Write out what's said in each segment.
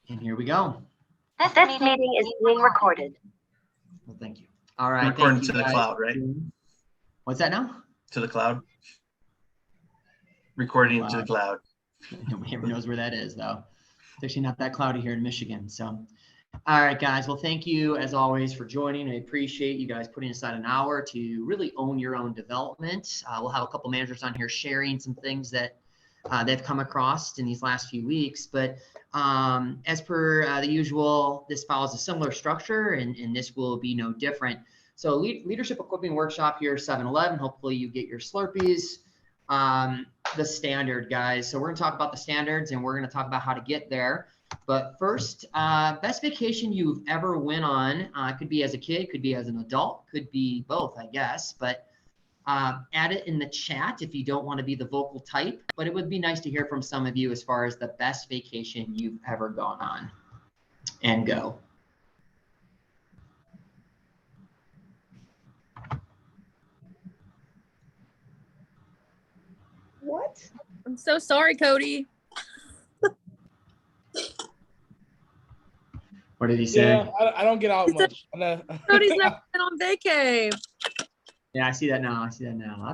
And here we go. This meeting is being recorded. Well, thank you. All right. Recording thank you to the guys. cloud, right? What's that now? To the cloud. Recording to the cloud. Nobody ever knows where that is, though. It's actually not that cloudy here in Michigan. So, all right, guys. Well, thank you, as always, for joining. I appreciate you guys putting aside an hour to really own your own development. We'll have a couple managers on here sharing some things that they've come across in these last few weeks. But as per the usual, this follows a similar structure, and this will be no different. So leadership equipping workshop here, 7-Eleven. Hopefully you get your Slurpees. The standard, guys. So we're going to talk about the standards, and we're going to talk about how to get there. But first, best vacation you've ever went on. Could be as a kid, could be as an adult, could be both, I guess. But add it in the chat if you don't want to be the vocal type. But it would be nice to hear from some of you as far as the best vacation you've ever gone on. And go. What? I'm so sorry, Cody. What did he say? Yeah, I don't get out much. Cody's never been on vacay. Yeah, I see that now.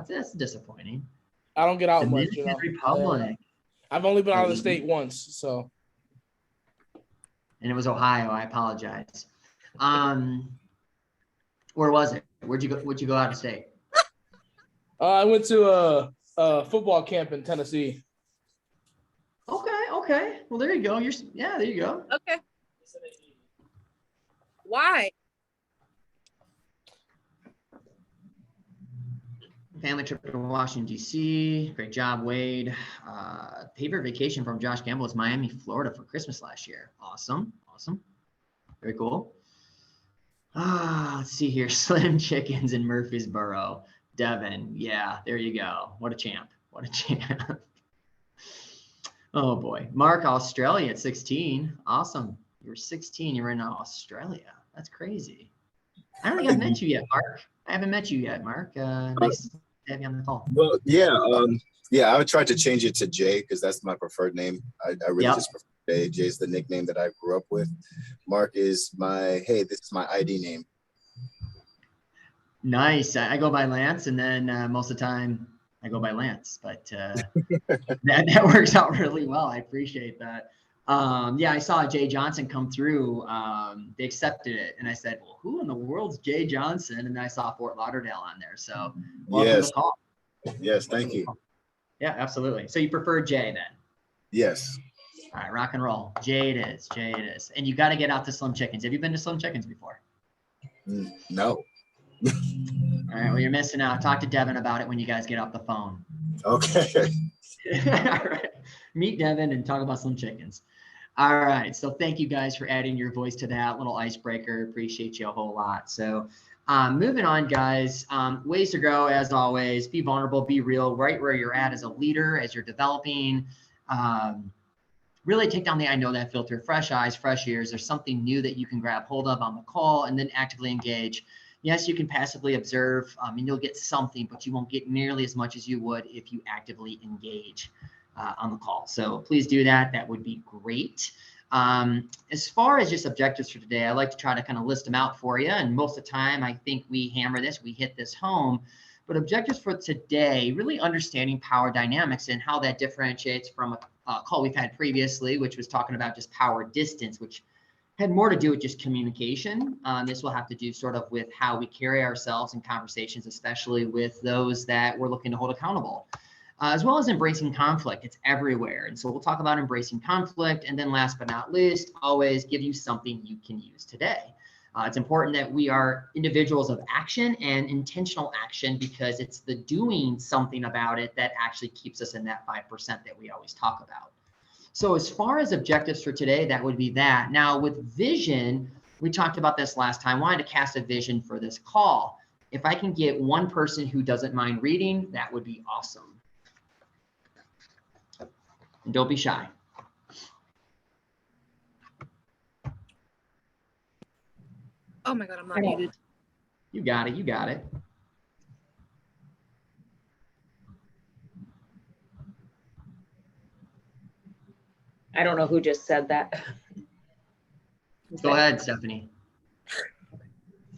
That's disappointing. I don't get out much. Dominican Republic. I've only been out of the state once, so. And it was Ohio. I apologize. Where was it? Where'd you go out of state? I went to a football camp in Tennessee. Okay. Well, there you go. There you go. Okay. Why? Family trip to Washington, D.C. Great job, Wade. Favorite vacation from Josh Campbell was Miami, Florida for Christmas last year. Awesome. Very cool. Let's see here. Slim Chickens in Murfreesboro. Devin. Yeah, there you go. What a champ. Oh, boy. Mark, Australia at 16. Awesome. You were 16. You're in Australia. That's crazy. I don't think I've met you yet, Mark. I haven't met you yet, Mark. Nice to have you on the call. Well, yeah, I would try to change it to Jay because that's my preferred name. I really just prefer Jay. Jay's the nickname that I grew up with. Mark is this is my ID name. Nice. I go by Lance, and then most of the time I go by Lance, but that works out really well. I appreciate that. I saw Jay Johnson come through. They accepted it, and I said, well, who in the world's Jay Johnson? And then I saw Fort Lauderdale on there. So welcome to the call. Yes, thank you. Yeah, absolutely. So you prefer Jay then? Yes. All right, rock and roll. Jay it is. And you got to get out to Slim Chickens. Have you been to Slim Chickens before? No. All right, well, you're missing out. Talk to Devin about it when you guys get off the phone. Okay. All right. Meet Devin and talk about Slim Chickens. All right. So thank you guys for adding your voice to that little icebreaker. Appreciate you a whole lot. So moving on, guys, ways to grow, as always, be vulnerable, be real, right where you're at as a leader, as you're developing. Really take down the I know that filter, fresh eyes, fresh ears. There's something new that you can grab hold of on the call and then actively engage. Yes, you can passively observe and you'll get something, but you won't get nearly as much as you would if you actively engage on the call. So please do that. That would be great. As far as just objectives for today, I like to try to kind of list them out for you. And most of the time, I think we hammer this, we hit this home. But objectives for today, really understanding power dynamics and how that differentiates from a call we've had previously, which was talking about just power distance, which had more to do with just communication. This will have to do sort of with how we carry ourselves in conversations, especially with those that we're looking to hold accountable, as well as embracing conflict. It's everywhere. And so we'll talk about embracing conflict. And then last but not least, always give you something you can use today. It's important that we are individuals of action and intentional action because it's the doing something about it that actually keeps us in that 5% that we always talk about. So as far as objectives for today, that would be that. Now with vision, we talked about this last time, wanted to cast a vision for this call. If I can get one person who doesn't mind reading, that would be awesome. And don't be shy. Oh my God, I'm not muted. You got it. I don't know who just said that. Go ahead, Stephanie.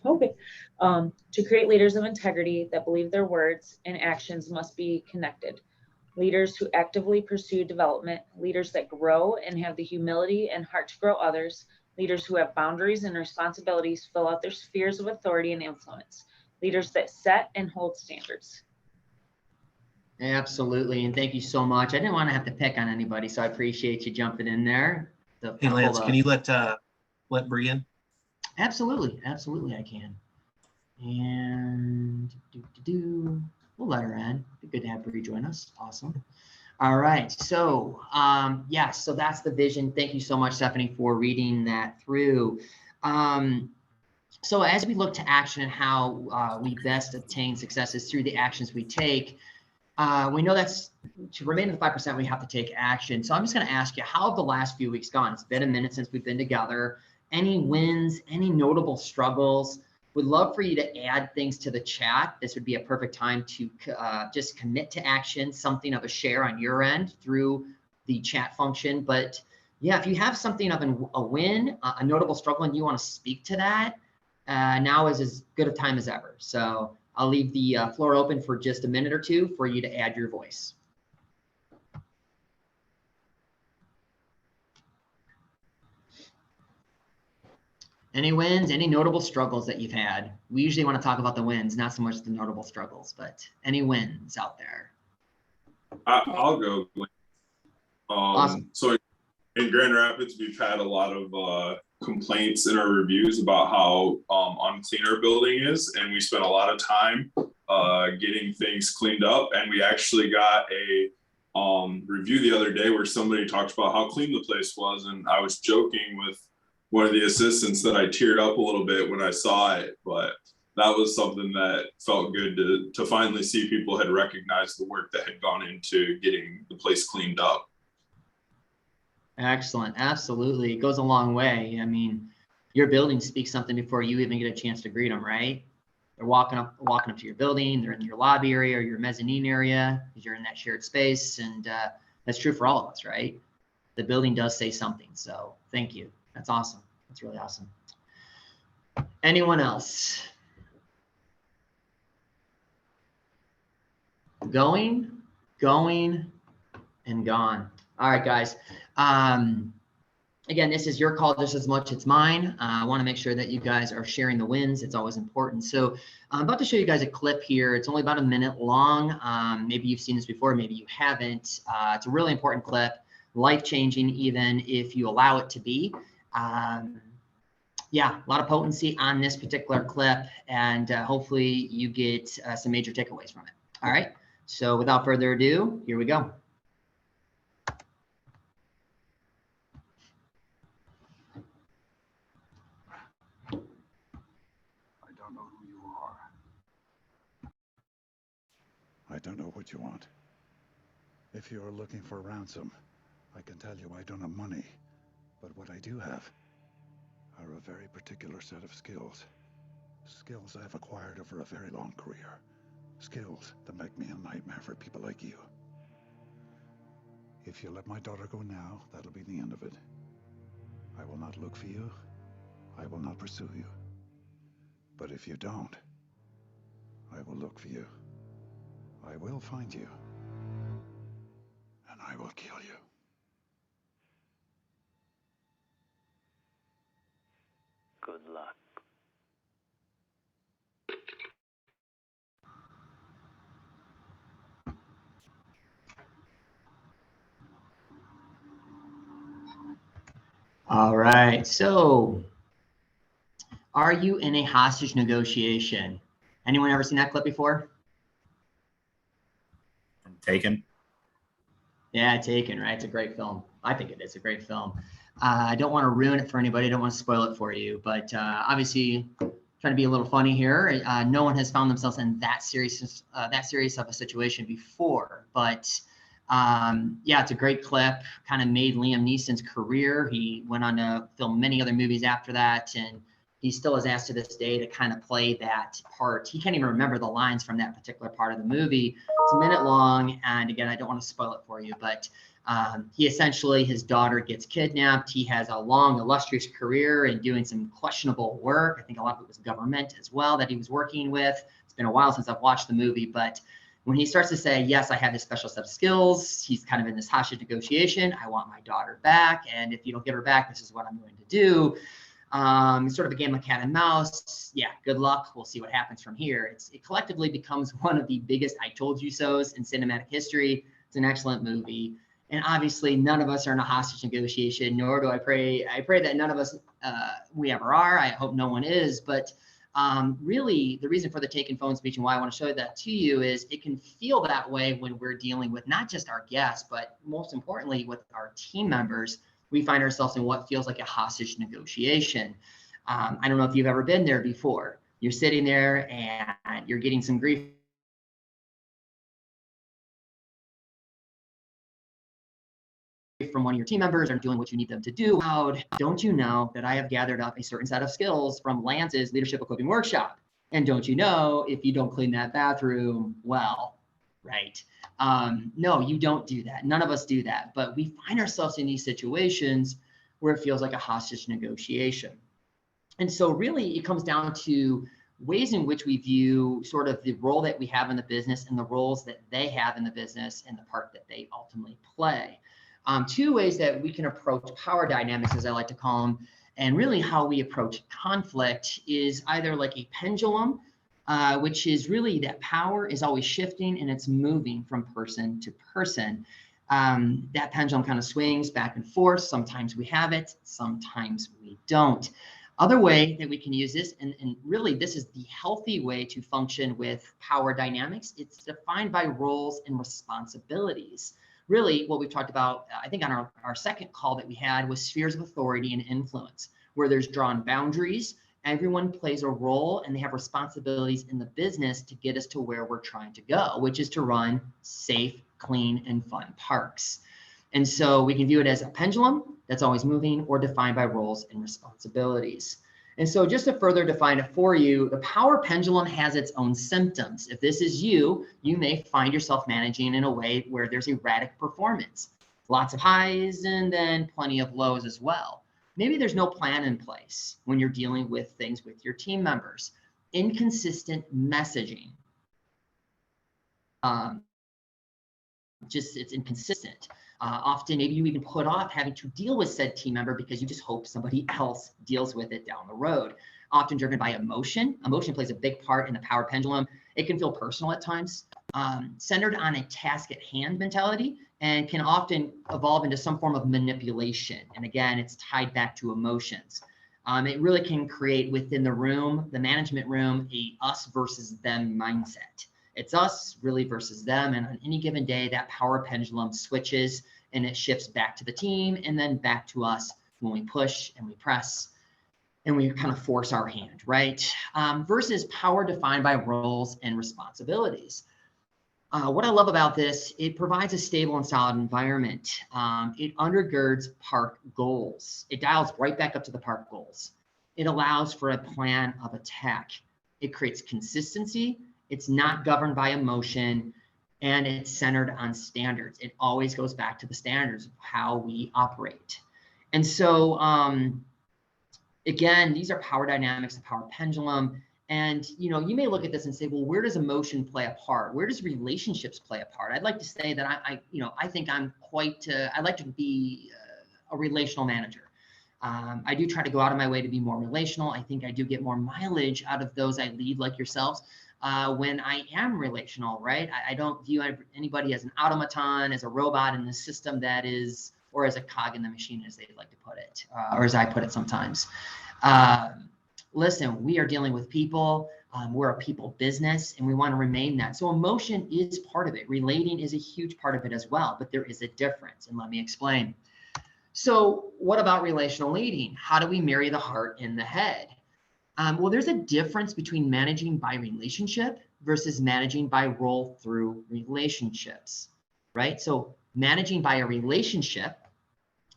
Okay. To create leaders of integrity that believe their words and actions must be connected. Leaders who actively pursue development, leaders that grow and have the humility and heart to grow others, leaders who have boundaries and responsibilities, fill out their spheres of authority and influence, leaders that set and hold standards. Absolutely, and thank you so much. I didn't want to have to pick on anybody, so I appreciate you jumping in there. Hey Lance, can you let Bree in? Absolutely, absolutely, I can. And we'll let her in. Be good to have Bree join us. Awesome. All right. So yeah, so that's the vision. Thank you so much, Stephanie, for reading that through. So as we look to action and how we best obtain successes through the actions we take, we know that's to remain in the 5%, we have to take action. So I'm just going to ask you, how have the last few weeks gone? It's been a minute since we've been together. Any wins, any notable struggles? Would love for you to add things to the chat. This would be a perfect time to just commit to action, something of a share on your end through the chat function. But yeah, if you have something of a win, a notable struggle, and you want to speak to that, now is as good a time as ever. So I'll leave the floor open for just a minute or two for you to add your voice. Any wins, any notable struggles that you've had? We usually want to talk about the wins, not so much the notable struggles, but any wins out there? I'll go. Awesome. So in Grand Rapids, we've had a lot of complaints in our reviews about how unclean our building is, and we spent a lot of time getting things cleaned up. And we actually got a review the other day where somebody talked about how clean the place was, and I was joking with one of the assistants that I teared up a little bit when I saw it, but that was something that felt good to finally see people had recognized the work that had gone into getting the place cleaned up. Excellent. Absolutely. It goes a long way. I mean, your building speaks something before you even get a chance to greet them, right? They're walking up to your building. They're in your lobby area or your mezzanine area because you're in that shared space. And that's true for all of us, right? The building does say something. So thank you. That's awesome. That's really awesome. Anyone else? Going, and gone. All right, guys. Again, this is your call just as much it's mine. I want to make sure that you guys are sharing the wins. It's always important. So I'm about to show you guys a clip here. It's only about a minute long. Maybe you've seen this before, maybe you haven't. It's a really important clip, life-changing even if you allow it to be. Yeah, a lot of potency on this particular clip, and hopefully you get some major takeaways from it. All right, so without further ado, here we go. I don't know who you are. I don't know what you want. If you're looking for ransom, I can tell you I don't have money. But what I do have are a very particular set of skills. Skills I've acquired over a very long career. Skills that make me a nightmare for people like you. If you let my daughter go now, that'll be the end of it. I will not look for you. I will not pursue you. But if you don't, I will look for you. I will find you. And I will kill you. Good luck. All right, so are you in a hostage negotiation? Anyone ever seen that clip before? Taken. Yeah, Taken, right? It's a great film. I think it is a great film. I don't want to ruin it for anybody. I don't want to spoil it for you, but obviously trying to be a little funny here. No one has found themselves in that serious of a situation before, but yeah, it's a great clip. Kind of made Liam Neeson's career. He went on to film many other movies after that, and he still is asked to this day to kind of play that part. He can't even remember the lines from that particular part of the movie. It's a minute long, and again, I don't want to spoil it for you, but He essentially, his daughter gets kidnapped. He has a long, illustrious career in doing some questionable work. I think a lot of it was government as well that he was working with. It's been a while since I've watched the movie, but when he starts to say, yes, I have this special set of skills, he's kind of in this hostage negotiation. I want my daughter back. And if you don't get her back, this is what I'm going to do. Sort of a game of cat and mouse. Yeah, good luck. We'll see what happens from here. It collectively becomes one of the biggest I told you so's in cinematic history. It's an excellent movie. And obviously, none of us are in a hostage negotiation, nor do I pray that none of us, we ever are. I hope no one is. But really, the reason for the taken phone speech and why I want to show that to you is it can feel that way when we're dealing with not just our guests, but most importantly, with our team members. We find ourselves in what feels like a hostage negotiation. I don't know if you've ever been there before. You're sitting there and you're getting some grief from one of your team members or doing what you need them to do. Don't you know that I have gathered up a certain set of skills from Lance's Leadership Equipping Workshop? And don't you know, if you don't clean that bathroom, well, right. No, you don't do that. None of us do that. But we find ourselves in these situations where it feels like a hostage negotiation. And so really it comes down to ways in which we view sort of the role that we have in the business and the roles that they have in the business and the part that they ultimately play. Two ways that we can approach power dynamics, as I like to call them, and really how we approach conflict is either like a pendulum, which is really that power is always shifting and it's moving from person to person. That pendulum kind of swings back and forth. Sometimes we have it, sometimes we don't. Other way that we can use this, and really this is the healthy way to function with power dynamics, it's defined by roles and responsibilities. Really what we've talked about, I think on our second call that we had was spheres of authority and influence, where there's drawn boundaries, everyone plays a role and they have responsibilities in the business to get us to where we're trying to go, which is to run safe, clean, and fun parks. And so we can view it as a pendulum that's always moving or defined by roles and responsibilities. And so just to further define it for you, the power pendulum has its own symptoms. If this is you, you may find yourself managing in a way where there's erratic performance, lots of highs and then plenty of lows as well. Maybe there's no plan in place when you're dealing with things with your team members. Inconsistent messaging. It's inconsistent. Often maybe you even put off having to deal with said team member because you just hope somebody else deals with it down the road. Often driven by emotion. Emotion plays a big part in the power pendulum. It can feel personal at times, centered on a task at hand mentality, and can often evolve into some form of manipulation. And again, it's tied back to emotions. It really can create within the room, the management room, a us versus them mindset. It's us really versus them. And on any given day, that power pendulum switches and it shifts back to the team and then back to us when we push and we press and we kind of force our hand, right? Versus power defined by roles and responsibilities. What I love about this, it provides a stable and solid environment. It undergirds park goals. It dials right back up to the park goals. It allows for a plan of attack. It creates consistency. It's not governed by emotion, and it's centered on standards. It always goes back to the standards of how we operate. And so, again, these are power dynamics, the power pendulum. And, you know, you may look at this and say, well, where does emotion play a part? Where does relationships play a part? I'd like to say that I think I'm quite, I like to be a relational manager. I do try to go out of my way to be more relational. I think I do get more mileage out of those I lead like yourselves. When I am relational, right? I don't view anybody as an automaton, as a robot in the system that is, or as a cog in the machine, as they'd like to put it, or as I put it sometimes. Listen, we are dealing with people. We're a people business, and we want to remain that. So emotion is part of it. Relating is a huge part of it as well, but there is a difference, and let me explain. So what about relational leading? How do we marry the heart and the head? Well, there's a difference between managing by relationship versus managing by role through relationships, right? So managing by a relationship,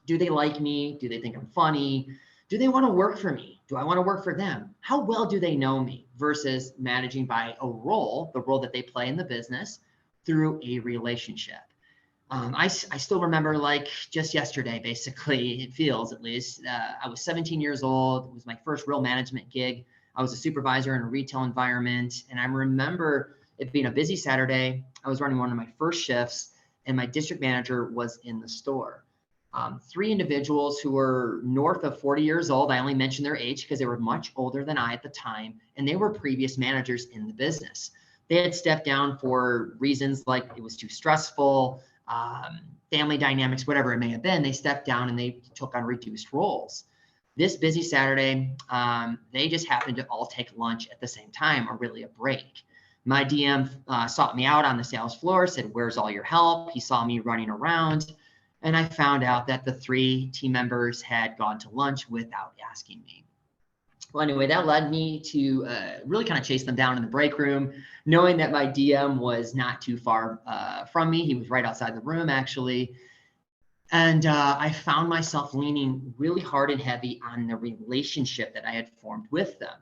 do they like me? Do they think I'm funny? Do they want to work for me? Do I want to work for them? How well do they know me? Versus managing by a role, the role that they play in the business through a relationship. I still remember like just yesterday, basically, it feels at least. I was 17 years old. It was my first real management gig. I was a supervisor in a retail environment. And I remember it being a busy Saturday. I was running one of my first shifts, and my district manager was in the store. 3 individuals who were north of 40 years old. I only mentioned their age because they were much older than I at the time, and they were previous managers in the business. They had stepped down for reasons like it was too stressful, family dynamics, whatever it may have been. They stepped down and they took on reduced roles. This busy Saturday, they just happened to all take lunch at the same time, or really a break. My DM sought me out on the sales floor, said, "Where's all your help?" He saw me running around, and I found out that the 3 team members had gone to lunch without asking me. Well, anyway, that led me to really kind of chase them down in the break room, knowing that my DM was not too far from me. He was right outside the room, actually. And I found myself leaning really hard and heavy on the relationship that I had formed with them.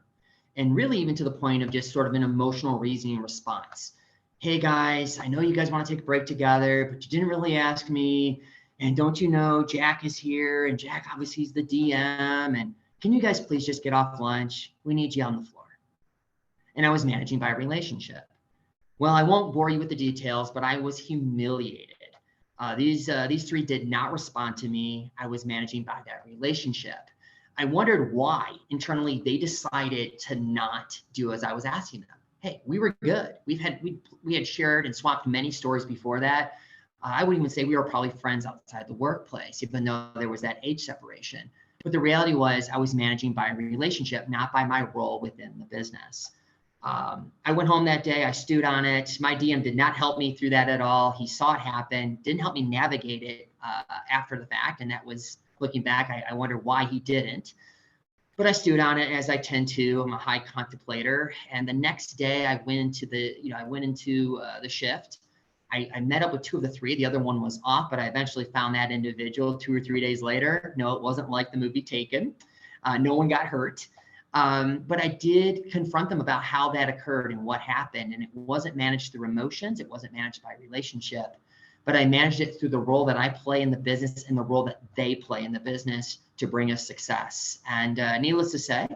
And really even to the point of just sort of an emotional reasoning response. "Hey guys, I know you guys want to take a break together, but you didn't really ask me. And don't you know, Jack is here, and Jack obviously is the DM. And can you guys please just get off lunch? We need you on the floor." And I was managing by relationship. Well, I won't bore you with the details, but I was humiliated. These 3 did not respond to me. I was managing by that relationship. I wondered why internally they decided to not do as I was asking them. Hey, we were good. We had shared and swapped many stories before that. I would even say we were probably friends outside the workplace, even though there was that age separation. But the reality was I was managing by a relationship, not by my role within the business. I went home that day. I stewed on it. My DM did not help me through that at all. He saw it happen, didn't help me navigate it after the fact. And that was, looking back, I wonder why he didn't. But I stewed on it, as I tend to. I'm a high contemplator. And the next day I went into the shift. I met up with 2 of the 3. The other one was off, but I eventually found that individual 2 or 3 days later. No, it wasn't like the movie Taken. No one got hurt. But I did confront them about how that occurred and what happened. And it wasn't managed through emotions. It wasn't managed by relationship, but I managed it through the role that I play in the business and the role that they play in the business to bring us success. And needless to say,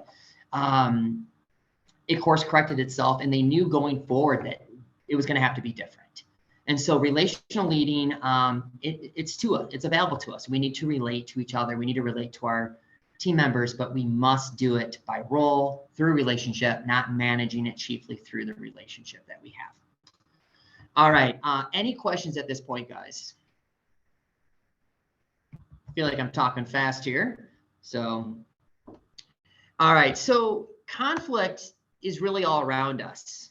it course corrected itself, and they knew going forward that it was going to have to be different. And so relational leading, it's available to us. We need to relate to each other. We need to relate to our team members, but we must do it by role, through relationship, not managing it chiefly through the relationship that we have. All right. Any questions at this point, guys? I feel like I'm talking fast here. So, all right. So conflict is really all around us.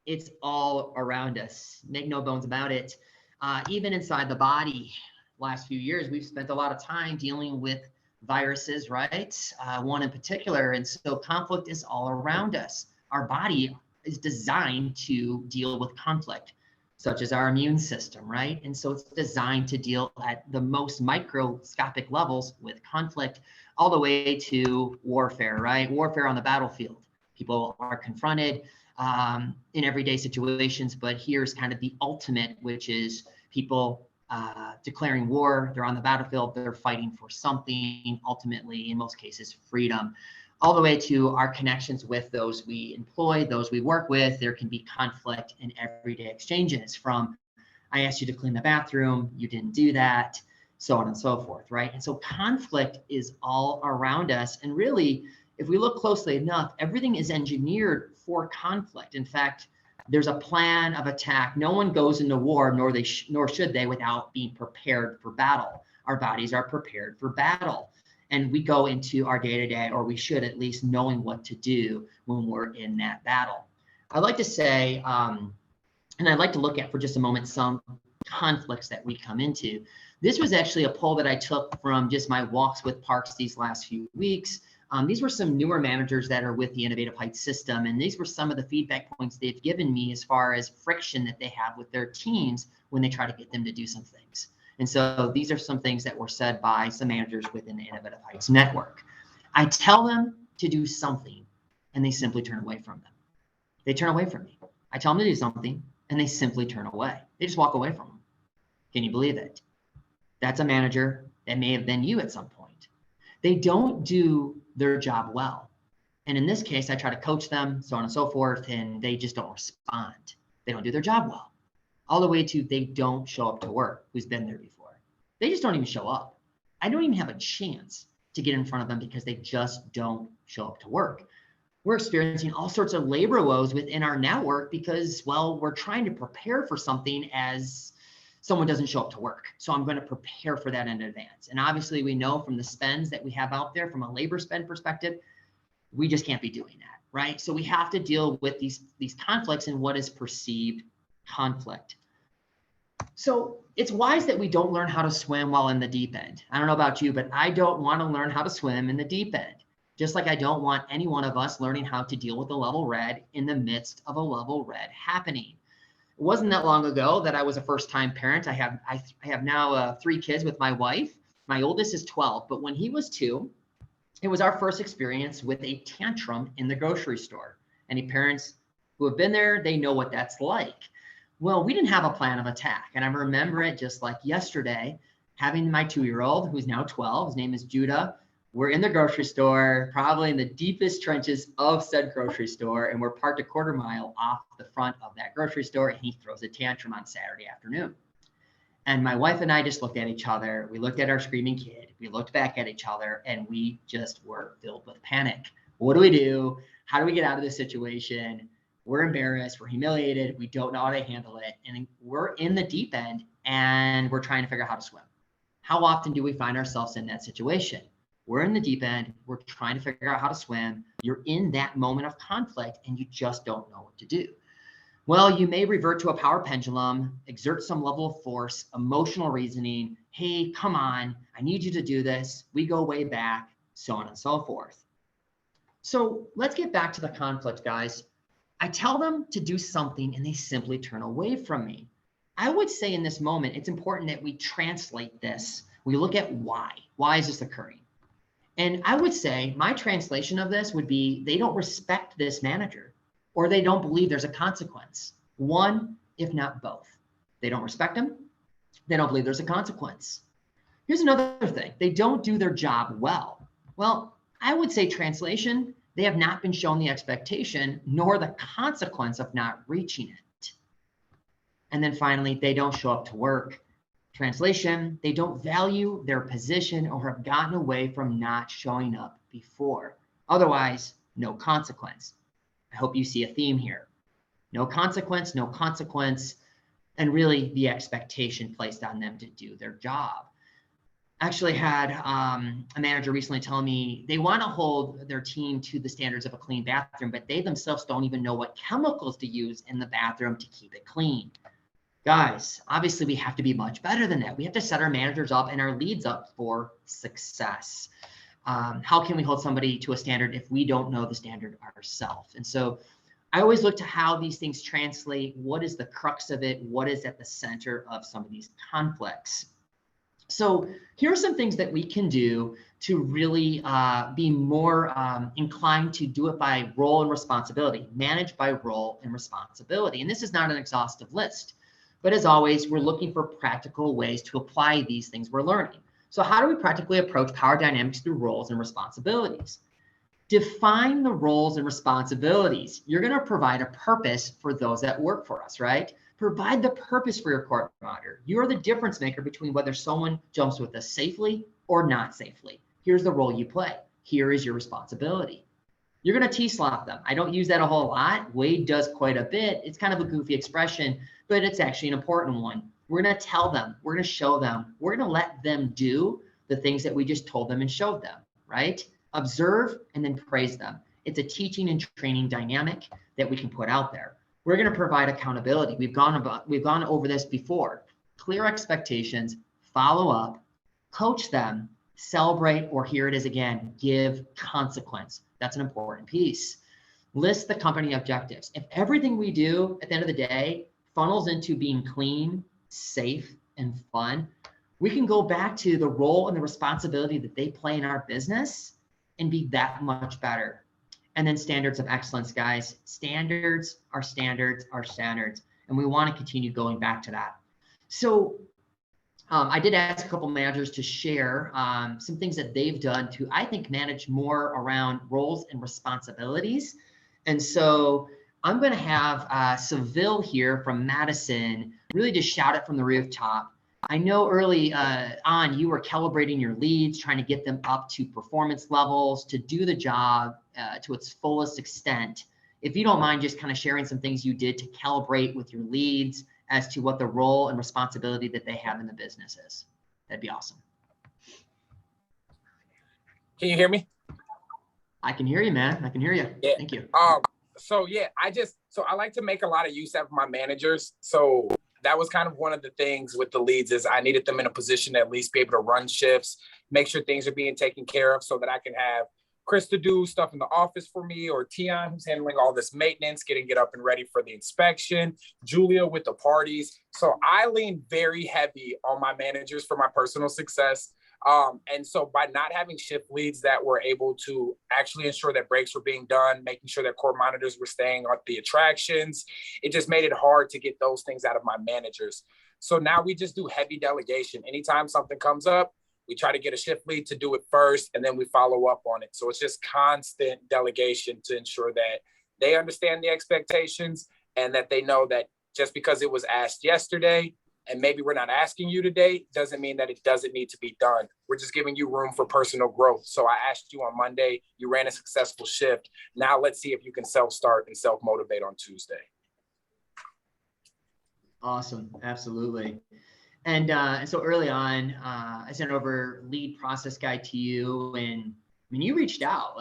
It's all around us. Make no bones about it. Even inside the body, last few years, we've spent a lot of time dealing with viruses, right? One in particular. And so conflict is all around us. Our body is designed to deal with conflict, such as our immune system, right? And so it's designed to deal at the most microscopic levels with conflict, all the way to warfare, right? Warfare on the battlefield. People are confronted in everyday situations, but here's kind of the ultimate, which is people declaring war. They're on the battlefield, they're fighting for something, ultimately, in most cases, freedom. All the way to our connections with those we employ, those we work with. There can be conflict in everyday exchanges, from I asked you to clean the bathroom, you didn't do that, so on and so forth, right? And so conflict is all around us. And really, if we look closely enough, everything is engineered for conflict. In fact, there's a plan of attack. No one goes into war, nor should they, without being prepared for battle. Our bodies are prepared for battle. And we go into our day-to-day, or we should at least, knowing what to do when we're in that battle. I'd like to say, and I'd like to look at for just a moment some conflicts that we come into. This was actually a poll that I took from just my walks with parks these last few weeks. These were some newer managers that are with the Innovative Heights system, and these were some of the feedback points they've given me as far as friction that they have with their teams when they try to get them to do some things. And so these are some things that were said by some managers within the Innovative Heights network. I tell them to do something, and they simply turn away from them. They turn away from me. I tell them to do something, and they simply turn away. They just walk away from them. Can you believe it? That's a manager that may have been you at some point. They don't do their job well. And in this case, I try to coach them, so on and so forth, and they just don't respond. They don't do their job well. All the way to they don't show up to work, who's been there before. They just don't even show up. I don't even have a chance to get in front of them because they just don't show up to work. We're experiencing all sorts of labor woes within our network because, well, we're trying to prepare for something as someone doesn't show up to work. So I'm going to prepare for that in advance. And obviously we know from the spends that we have out there from a labor spend perspective, we just can't be doing that, right? So we have to deal with these conflicts and what is perceived conflict. So it's wise that we don't learn how to swim while in the deep end. I don't know about you, but I don't want to learn how to swim in the deep end. Just like I don't want any one of us learning how to deal with a level red in the midst of a level red happening. It wasn't that long ago that I was a first-time parent. I have now 3 kids with my wife. My oldest is 12, but when he was 2, it was our first experience with a tantrum in the grocery store. Any parents who have been there, they know what that's like. Well, we didn't have a plan of attack. And I remember it just like yesterday, having my 2-year-old, who's now 12, his name is Judah. We're in the grocery store, probably in the deepest trenches of said grocery store, and we're parked a quarter mile off the front of that grocery store, and he throws a tantrum on Saturday afternoon. And my wife and I just looked at each other. We looked at our screaming kid. We looked back at each other, and we just were filled with panic. What do we do? How do we get out of this situation? We're embarrassed. We're humiliated. We don't know how to handle it. And we're in the deep end, and we're trying to figure out how to swim. How often do we find ourselves in that situation? We're in the deep end. We're trying to figure out how to swim. You're in that moment of conflict, and you just don't know what to do. Well, you may revert to a power pendulum, exert some level of force, emotional reasoning. Hey, come on, I need you to do this. We go way back, so on and so forth. So let's get back to the conflict, guys. I tell them to do something and they simply turn away from me. I would say in this moment, it's important that we translate this. We look at why. Why is this occurring? And I would say my translation of this would be they don't respect this manager, or they don't believe there's a consequence. One, if not both. They don't respect him. They don't believe there's a consequence. Here's another thing. They don't do their job well. Well, I would say translation, they have not been shown the expectation nor the consequence of not reaching it. And then finally, they don't show up to work. Translation, they don't value their position or have gotten away from not showing up before. Otherwise, no consequence. I hope you see a theme here. No consequence, and really the expectation placed on them to do their job. Actually had a manager recently tell me they want to hold their team to the standards of a clean bathroom, but they themselves don't even know what chemicals to use in the bathroom to keep it clean. Guys, obviously we have to be much better than that. We have to set our managers up and our leads up for success. How can we hold somebody to a standard if we don't know the standard ourselves? And so I always look to how these things translate. What is the crux of it? What is at the center of some of these conflicts? So here are some things that we can do to really be more inclined to do it by role and responsibility, manage by role and responsibility. And this is not an exhaustive list, but as always, we're looking for practical ways to apply these things we're learning. So how do we practically approach power dynamics through roles and responsibilities? Define the roles and responsibilities. You're going to provide a purpose for those that work for us, right? Provide the purpose for your court monitor. You're the difference maker between whether someone jumps with us safely or not safely. Here's the role you play. Here is your responsibility. You're going to T-slop them. I don't use that a whole lot. Wade does quite a bit. It's kind of a goofy expression, but it's actually an important one. We're going to tell them. We're going to show them. We're going to let them do the things that we just told them and showed them, right? Observe and then praise them. It's a teaching and training dynamic that we can put out there. We're going to provide accountability. We've gone over this before. Clear expectations, follow up, coach them, celebrate, or here it is again, give consequence. That's an important piece. List the company objectives. If everything we do at the end of the day funnels into being clean, safe, and fun, we can go back to the role and the responsibility that they play in our business and be that much better. And then standards of excellence, guys. Standards are standards are standards. And we want to continue going back to that. So I did ask a couple managers to share some things that they've done to, I think, manage more around roles and responsibilities. And so I'm going to have Seville here from Madison really just shout it from the rooftop. I know early on you were calibrating your leads, trying to get them up to performance levels to do the job to its fullest extent. If you don't mind just kind of sharing some things you did to calibrate with your leads as to what the role and responsibility that they have in the business is, that'd be awesome. Can you hear me? I can hear you, man. I can hear you. Yeah. Thank you. So yeah, I like to make a lot of use of my managers. So that was kind of one of the things with the leads is I needed them in a position to at least be able to run shifts, make sure things are being taken care of so that I can have Chris to do stuff in the office for me, or Tion who's handling all this maintenance, getting it up and ready for the inspection, Julia with the parties. So I lean very heavy on my managers for my personal success. And so by not having shift leads that were able to actually ensure that breaks were being done, making sure that court monitors were staying on the attractions, it just made it hard to get those things out of my managers. So now we just do heavy delegation. Anytime something comes up, we try to get a shift lead to do it first, and then we follow up on it. So it's just constant delegation to ensure that they understand the expectations and that they know that just because it was asked yesterday and maybe we're not asking you today doesn't mean that it doesn't need to be done. We're just giving you room for personal growth. So I asked you on Monday, you ran a successful shift. Now let's see if you can self-start and self-motivate on Tuesday. Awesome. Absolutely. And so early on, I sent over lead process guide to you, and I mean, you reached out.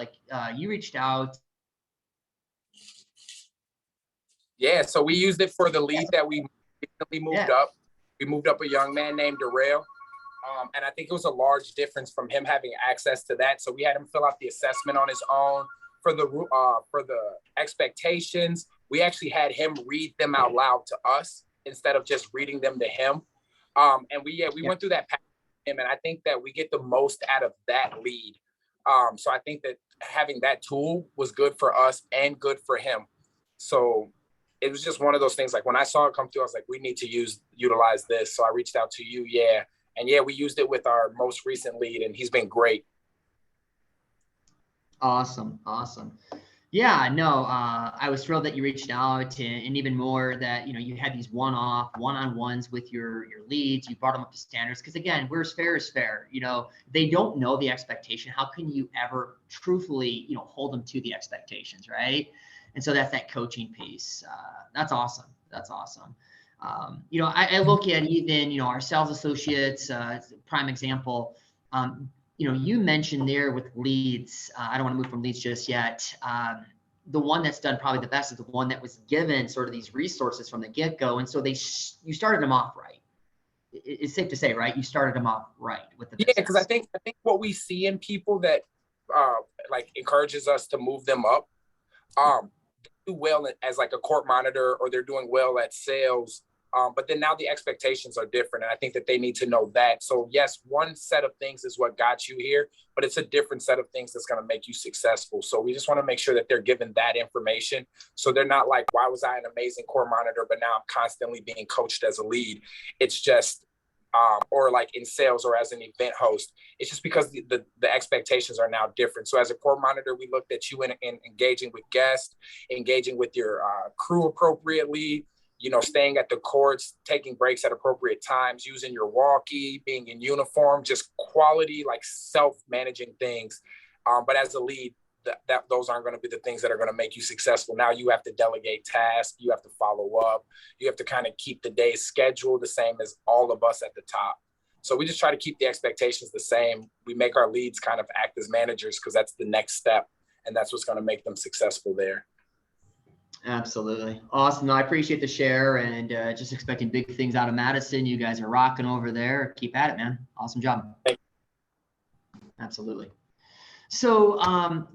Yeah, so we used it for the lead that we recently moved up. We moved up a young man named Darrell, and I think it was a large difference from him having access to that. So we had him fill out the assessment on his own for the expectations. We actually had him read them out loud to us instead of just reading them to him. And we went through that path with him, and I think that we get the most out of that lead. So I think that having that tool was good for us and good for him. So it was just one of those things. Like when I saw it come through, I was like, we need to utilize this. So I reached out to you. Yeah. And yeah, we used it with our most recent lead, and he's been great. Awesome. Yeah, no, I was thrilled that you reached out, and even more that, you had these one-on-ones with your leads. You brought them up to standards, because again, where's fair is fair. They don't know the expectation. How can you ever truthfully, hold them to the expectations, right? And so that's that coaching piece. That's awesome. I look at even, our sales associates, prime example. You mentioned there with leads, I don't want to move from leads just yet. The one that's done probably the best is the one that was given sort of these resources from the get-go. And so you started them off right. It's safe to say, right? You started them off right with the business. Yeah, because I think what we see in people that like encourages us to move them up, do well as like a court monitor, or they're doing well at sales. But then now the expectations are different. And I think that they need to know that. So yes, one set of things is what got you here, but it's a different set of things that's going to make you successful. So we just want to make sure that they're given that information. So they're not like, why was I an amazing core monitor, but now I'm constantly being coached as a lead? It's just, or like in sales or as an event host, it's just because the expectations are now different. So as a core monitor, we looked at you in engaging with guests, engaging with your crew appropriately, staying at the courts, taking breaks at appropriate times, using your walkie, being in uniform, just quality, like self-managing things. But as a lead, those aren't going to be the things that are going to make you successful. Now you have to delegate tasks. You have to follow up. You have to kind of keep the day's schedule the same as all of us at the top. So we just try to keep the expectations the same. We make our leads kind of act as managers because that's the next step. And that's what's going to make them successful there. Absolutely. Awesome. No, I appreciate the share, and just expecting big things out of Madison. You guys are rocking over there. Keep at it, man. Awesome job. Absolutely. So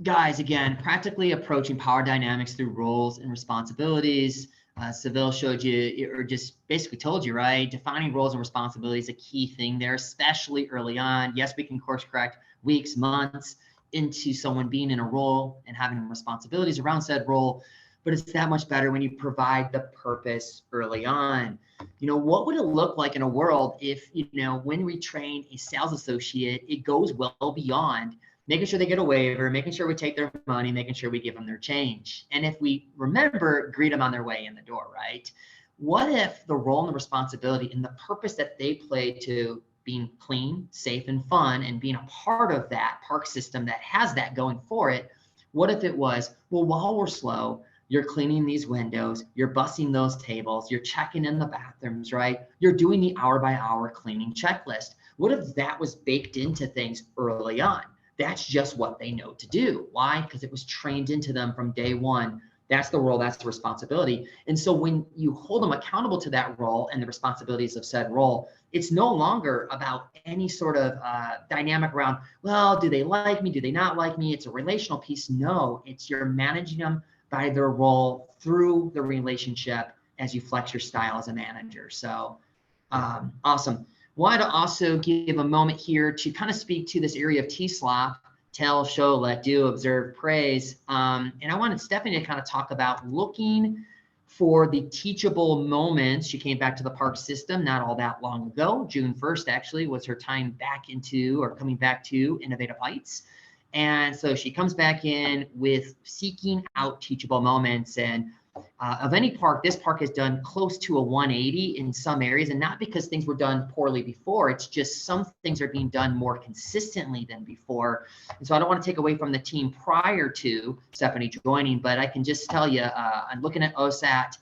guys, again, practically approaching power dynamics through roles and responsibilities. Seville showed you, or just basically told you, right? Defining roles and responsibilities is a key thing there, especially early on. Yes, we can course correct weeks, months into someone being in a role and having responsibilities around said role. but it's that much better when you provide the purpose early on. What would it look like in a world if, when we train a sales associate, it goes well beyond making sure they get a waiver, making sure we take their money, making sure we give them their change. And if we remember, greet them on their way in the door, right? What if the role and the responsibility and the purpose that they play to being clean, safe, and fun, and being a part of that park system that has that going for it, what if it was, well, while we're slow, you're cleaning these windows, you're bussing those tables, you're checking in the bathrooms, right? You're doing the hour by hour cleaning checklist. What if that was baked into things early on? That's just what they know to do. Why? Because it was trained into them from day one. That's the role, that's the responsibility. And so when you hold them accountable to that role and the responsibilities of said role, it's no longer about any sort of dynamic around, well, do they like me? Do they not like me? It's a relational piece. No, it's you're managing them by their role through the relationship as you flex your style as a manager. So awesome. Wanted to also give a moment here to kind of speak to this area of TSLOP, tell, show, let, do, observe, praise. And I wanted Stephanie to kind of talk about looking for the teachable moments. She came back to the park system not all that long ago. June 1st actually was her time back into, or coming back to, Innovative Heights. And so she comes back in with seeking out teachable moments. And of any park, this park has done close to a 180 in some areas, and not because things were done poorly before. It's just some things are being done more consistently than before. And so I don't want to take away from the team prior to Stephanie joining, but I can just tell you, I'm looking at OSAT,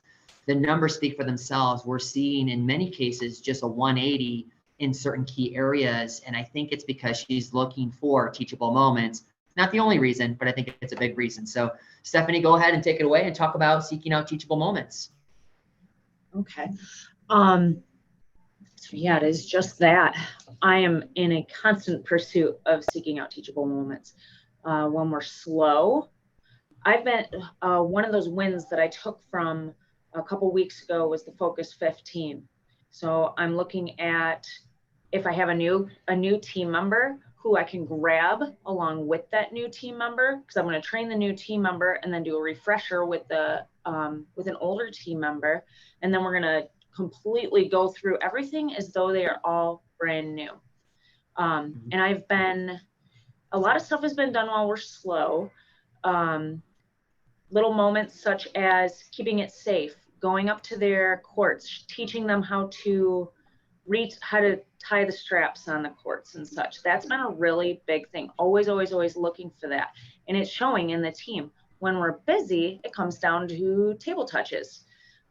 the numbers speak for themselves. We're seeing in many cases just a 180 in certain key areas. And I think it's because she's looking for teachable moments. Not the only reason, but I think it's a big reason. So Stephanie, go ahead and take it away and talk about seeking out teachable moments. Okay. So yeah, it is just that. I am in a constant pursuit of seeking out teachable moments. When we're slow, I've been, one of those wins that I took from a couple weeks ago was the Focus 15. So I'm looking at if I have a new team member who I can grab along with that new team member, because I'm going to train the new team member and then do a refresher with the with an older team member, and then we're going to completely go through everything as though they are all brand new. And a lot of stuff has been done while we're slow. Little moments such as keeping it safe, going up to their courts, teaching them how to tie the straps on the courts and such. That's been a really big thing. Always looking for that. And it's showing in the team. When we're busy, it comes down to table touches.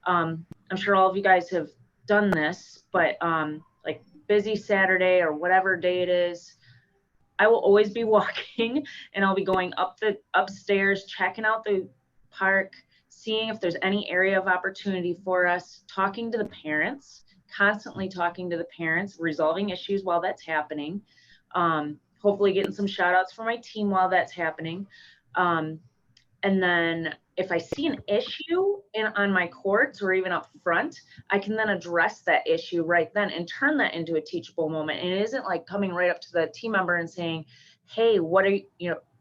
I'm sure all of you guys have done this, but like busy Saturday or whatever day it is, I will always be walking and I'll be going upstairs, checking out the park, seeing if there's any area of opportunity for us, talking to the parents, constantly talking to the parents, resolving issues while that's happening, hopefully getting some shout outs for my team while that's happening. And then if I see an issue on my courts or even up front, I can then address that issue right then and turn that into a teachable moment. And it isn't like coming right up to the team member and saying, hey, what are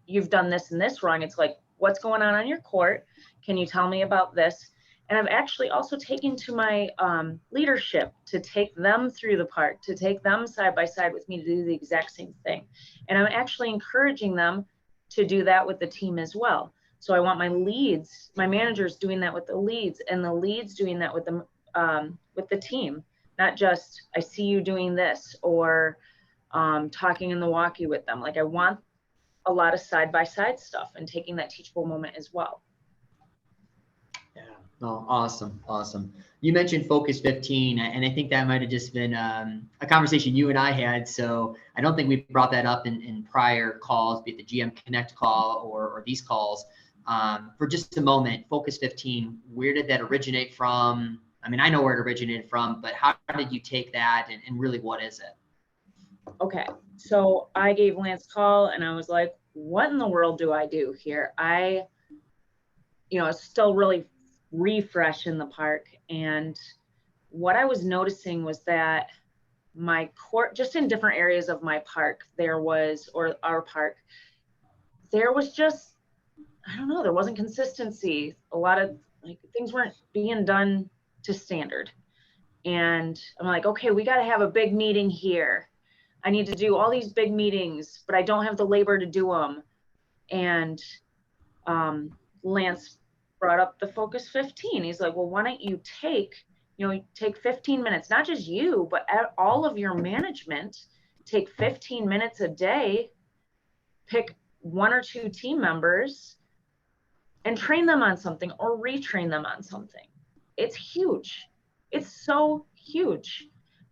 you've done this and this wrong. It's like, what's going on your court? Can you tell me about this? And I've actually also taken to my leadership to take them through the park, to take them side by side with me to do the exact same thing. And I'm actually encouraging them to do that with the team as well. So I want my leads, my managers doing that with the leads, and the leads doing that with the team. Not just, I see you doing this, or talking in the walkie with them. Like I want a lot of side by side stuff and taking that teachable moment as well. Yeah. Oh, awesome. You mentioned Focus 15, and I think that might have just been a conversation you and I had. So I don't think we brought that up in prior calls, be it the GM Connect call or these calls. For just a moment, Focus 15, where did that originate from? I mean, I know where it originated from, but how did you take that and really what is it? Okay, so I gave Lance a call and I was like, what in the world do I do here? It's still really refresh in the park. And what I was noticing was that my court, just in different areas of my park, our park, there was just, I don't know, there wasn't consistency. A lot of like things weren't being done to standard. And I'm like, okay, we got to have a big meeting here. I need to do all these big meetings, but I don't have the labor to do them. And Lance brought up the Focus 15. He's like, well, why don't you take 15 minutes, not just you, but all of your management, take 15 minutes a day, pick 1 or 2 team members and train them on something or retrain them on something. It's huge. It's so huge.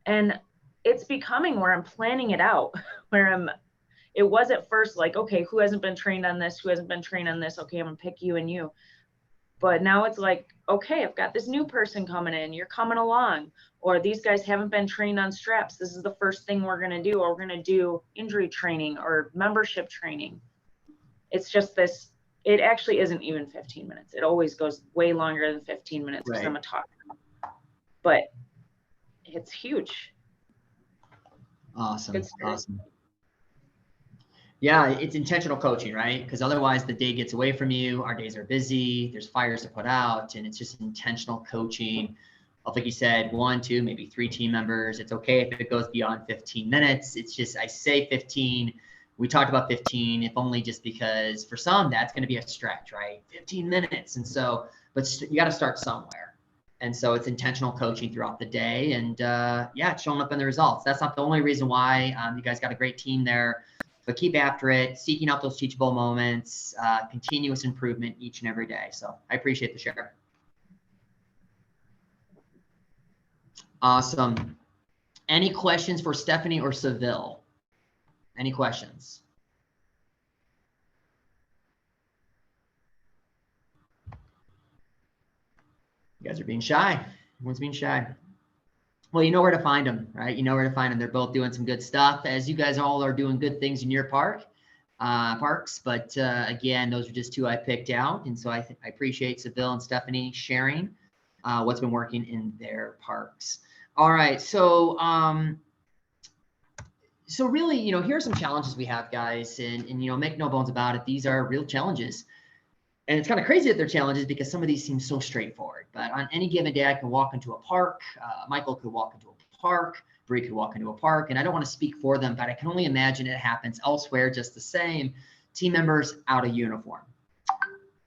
And it's becoming where I'm planning it out, it was at first like, okay, who hasn't been trained on this? Who hasn't been trained on this? Okay, I'm gonna pick you and you. But now it's like, okay, I've got this new person coming in, you're coming along, or these guys haven't been trained on straps. This is the first thing we're gonna do, or we're gonna do injury training or membership training. It's just this, it actually isn't even 15 minutes. It always goes way longer than 15 minutes because I'm a talker. But it's huge. Awesome. Awesome. Yeah, it's intentional coaching, right? Because otherwise the day gets away from you. Our days are busy. There's fires to put out, and it's just intentional coaching of, like you said, 1, 2, maybe 3 team members. It's okay if it goes beyond 15 minutes. It's just, I say 15. We talked about 15, if only just because for some that's going to be a stretch, right? 15 minutes. And so, but you got to start somewhere. And so it's intentional coaching throughout the day, and yeah, it's showing up in the results. That's not the only reason why. You guys got a great team there. But keep after it, seeking out those teachable moments, continuous improvement each and every day. So I appreciate the share. Awesome. Any questions for Stephanie or Seville? Any questions? You guys are being shy. Everyone's being shy. Well, you know where to find them, right? You know where to find them. They're both doing some good stuff, as you guys all are doing good things in your parks. But again, those are just 2 I picked out. And so I appreciate Seville and Stephanie sharing what's been working in their parks. All right. So, so really, here are some challenges we have, guys. And make no bones about it. These are real challenges. And it's kind of crazy that they're challenges because some of these seem so straightforward. But on any given day, I can walk into a park. Michael could walk into a park. Bree could walk into a park. And I don't want to speak for them, but I can only imagine it happens elsewhere just the same. Team members out of uniform.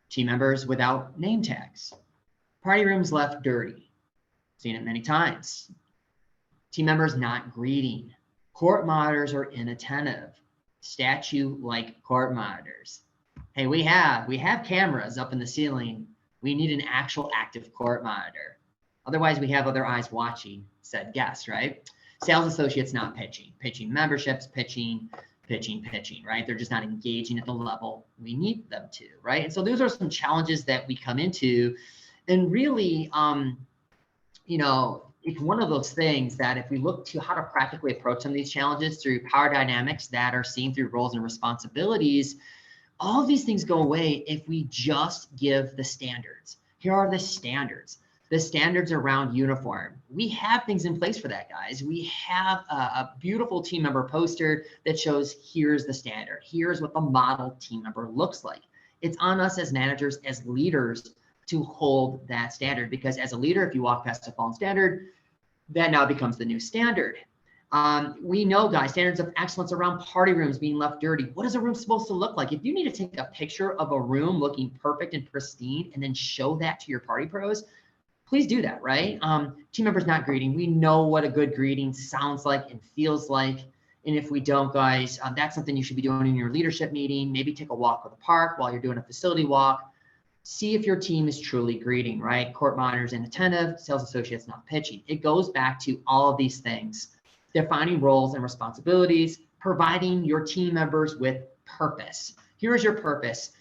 Team members without name tags. Party rooms left dirty. Seen it many times. Team members not greeting. Court monitors are inattentive. Statue-like court monitors. Hey, we have cameras up in the ceiling. We need an actual active court monitor. Otherwise, we have other eyes watching said guests, right? Sales associates not pitching memberships, pitching, right? They're just not engaging at the level we need them to, right? And so those are some challenges that we come into. And really, it's one of those things that if we look to how to practically approach some of these challenges through power dynamics that are seen through roles and responsibilities, all of these things go away if we just give the standards. Here are the standards. The standards around uniform. We have things in place for that, guys. We have a beautiful team member poster that shows here's the standard. Here's what the model team member looks like. It's on us as managers, as leaders, to hold that standard, because as a leader, if you walk past a fallen standard, that now becomes the new standard. We know, guys, standards of excellence around party rooms being left dirty. What is a room supposed to look like? If you need to take a picture of a room looking perfect and pristine and then show that to your party pros, please do that, right? Team members not greeting. We know what a good greeting sounds like and feels like. And if we don't, guys, that's something you should be doing in your leadership meeting. Maybe take a walk with the park while you're doing a facility walk. See if your team is truly greeting, right? Court monitors inattentive, sales associates not pitching. It goes back to all of these things. Defining roles and responsibilities, providing your team members with purpose. Here's your purpose.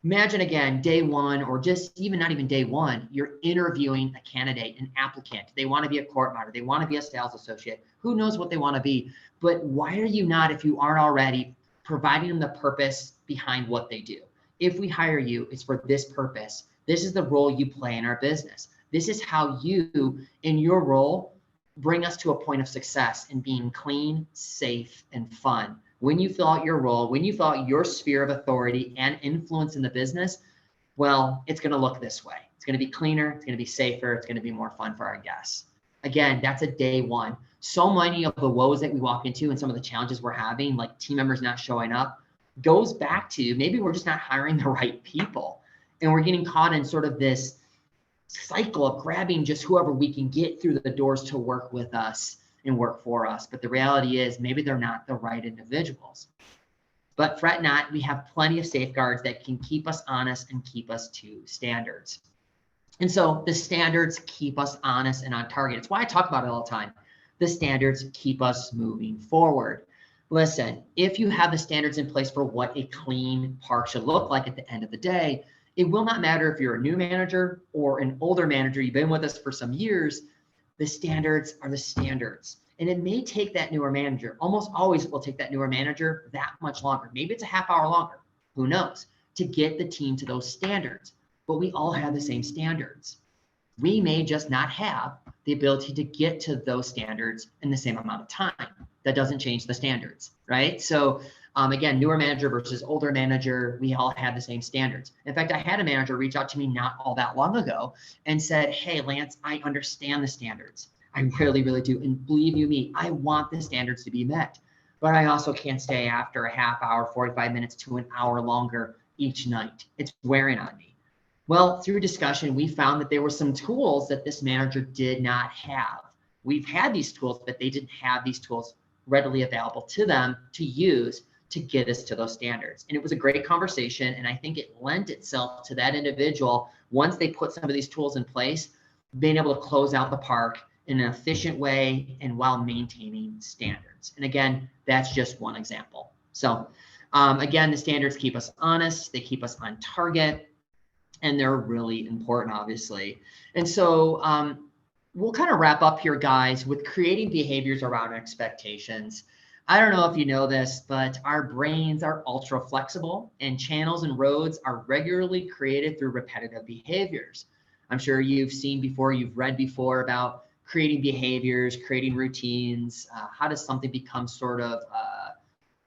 Imagine again, day 1, or just even not even day 1, you're interviewing a candidate, an applicant. They want to be a court monitor. They want to be a sales associate. Who knows what they want to be? But why are you not, if you aren't already, providing them the purpose behind what they do? If we hire you, it's for this purpose. This is the role you play in our business. This is how you, in your role, bring us to a point of success in being clean, safe, and fun. When you fill out your role, when you fill out your sphere of authority and influence in the business, well, it's going to look this way. It's going to be cleaner. It's going to be safer. It's going to be more fun for our guests. Again, that's a day one. So many of the woes that we walk into and some of the challenges we're having, like team members not showing up, goes back to maybe we're just not hiring the right people. And we're getting caught in sort of this cycle of grabbing just whoever we can get through the doors to work with us and work for us. But the reality is maybe they're not the right individuals. But fret not, we have plenty of safeguards that can keep us honest and keep us to standards. And so the standards keep us honest and on target. It's why I talk about it all the time. The standards keep us moving forward. Listen, if you have the standards in place for what a clean park should look like at the end of the day, it will not matter if you're a new manager or an older manager, you've been with us for some years, the standards are the standards. And it may take that newer manager, almost always will take that newer manager that much longer. Maybe it's a half hour longer, who knows, to get the team to those standards. But we all have the same standards. We may just not have the ability to get to those standards in the same amount of time. That doesn't change the standards, right? So again, newer manager versus older manager, we all have the same standards. In fact, I had a manager reach out to me not all that long ago and said, hey, Lance, I understand the standards. I really, really do. And believe you me, I want the standards to be met. But I also can't stay after a half hour, 45 minutes to an hour longer each night. It's wearing on me. Well, through discussion, we found that there were some tools that this manager did not have. We've had these tools, but they didn't have these tools readily available to them to use to get us to those standards. And it was a great conversation. And I think it lent itself to that individual, once they put some of these tools in place, being able to close out the park in an efficient way and while maintaining standards. And again, that's just one example. So again, the standards keep us honest, they keep us on target, and they're really important, obviously. And so we'll kind of wrap up here, guys, with creating behaviors around expectations. I don't know if you know this, but our brains are ultra flexible, and channels and roads are regularly created through repetitive behaviors. I'm sure you've seen before, you've read before about creating behaviors, creating routines. How does something become sort of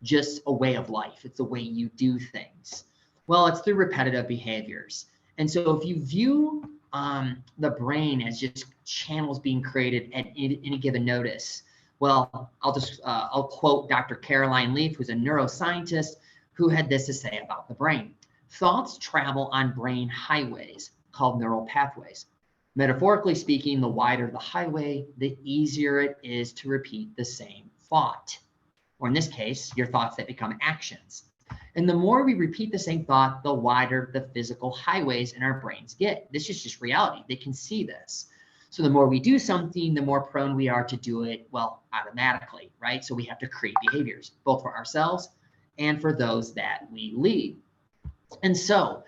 just a way of life? It's the way you do things. Well, it's through repetitive behaviors. And so if you view the brain as just channels being created at any given notice, well, I'll quote Dr. Caroline Leaf, who's a neuroscientist, who had this to say about the brain. Thoughts travel on brain highways called neural pathways. Metaphorically speaking, the wider the highway, the easier it is to repeat the same thought, or in this case, your thoughts that become actions. And the more we repeat the same thought, the wider the physical highways in our brains get. This is just reality. They can see this. So the more we do something, the more prone we are to do it, well, automatically, right? So we have to create behaviors, both for ourselves and for those that we lead. And so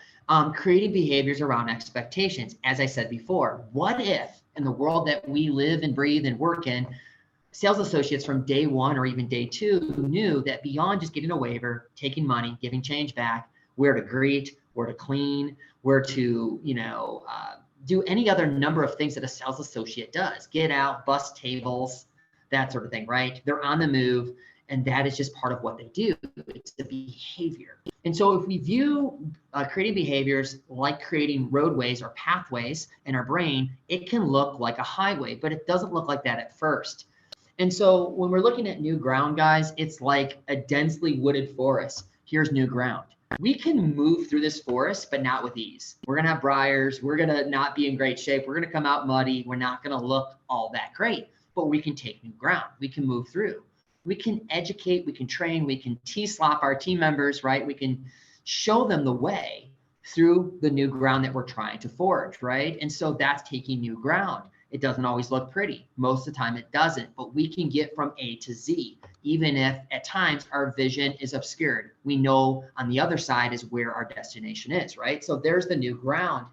creating behaviors around expectations, as I said before, what if in the world that we live and breathe and work in, sales associates from day one or even day two knew that beyond just getting a waiver, taking money, giving change back, where to greet, where to clean, where to, do any other number of things that a sales associate does, get out, bust tables, that sort of thing, right? They're on the move, and that is just part of what they do. It's the behavior. And so if we view creating behaviors like creating roadways or pathways in our brain, it can look like a highway, but it doesn't look like that at first. And so when we're looking at new ground, guys, it's like a densely wooded forest. Here's new ground. We can move through this forest, but not with ease. We're going to have briars. We're going to not be in great shape. We're going to come out muddy. We're not going to look all that great, but we can take new ground. We can move through. We can educate. We can train. We can T-slop our team members, right? We can show them the way through the new ground that we're trying to forge, right? And so that's taking new ground. It doesn't always look pretty. Most of the time it doesn't, but we can get from A to Z, even if at times our vision is obscured. We know on the other side is where our destination is, right? So there's the new ground.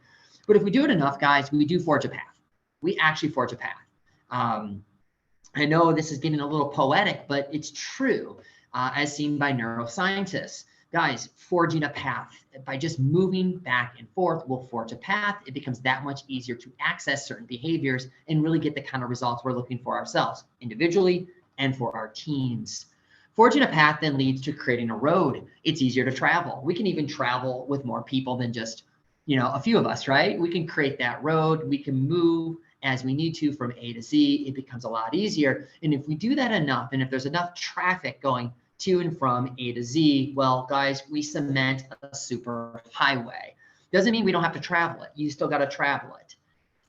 But if we do it enough, guys, we do forge a path. We actually forge a path. I know this is getting a little poetic, but it's true, as seen by neuroscientists. Guys, forging a path by just moving back and forth will forge a path. It becomes that much easier to access certain behaviors and really get the kind of results we're looking for ourselves individually and for our teams. Forging a path then leads to creating a road. It's easier to travel. We can even travel with more people than just a few of us, right? We can create that road. We can move as we need to from A to Z. It becomes a lot easier. And if we do that enough, and if there's enough traffic going to and from A to Z, well, guys, we cement a super highway. Doesn't mean we don't have to travel it. You still got to travel it.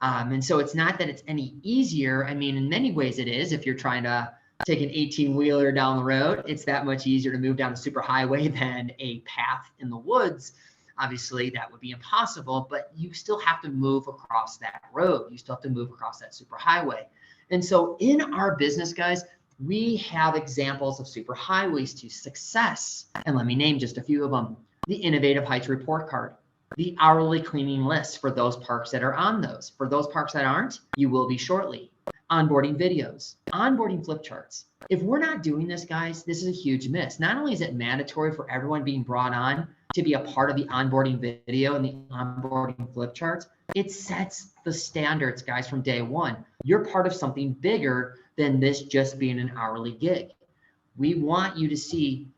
And so it's not that it's any easier. I mean, in many ways it is. If you're trying to take an 18-wheeler down the road, it's that much easier to move down a super highway than a path in the woods. Obviously, that would be impossible, but you still have to move across that road. You still have to move across that super highway. And so in our business, guys, we have examples of super highways to success. And let me name just a few of them. The Innovative Heights report card, the hourly cleaning list for those parks that are on those. For those parks that aren't, you will be shortly. Onboarding videos, onboarding flip charts. If we're not doing this, guys, this is a huge miss. Not only is it mandatory for everyone being brought on to be a part of the onboarding video and the onboarding flip charts, it sets the standards, guys, from day one. You're part of something bigger than this just being an hourly gig. We want you to see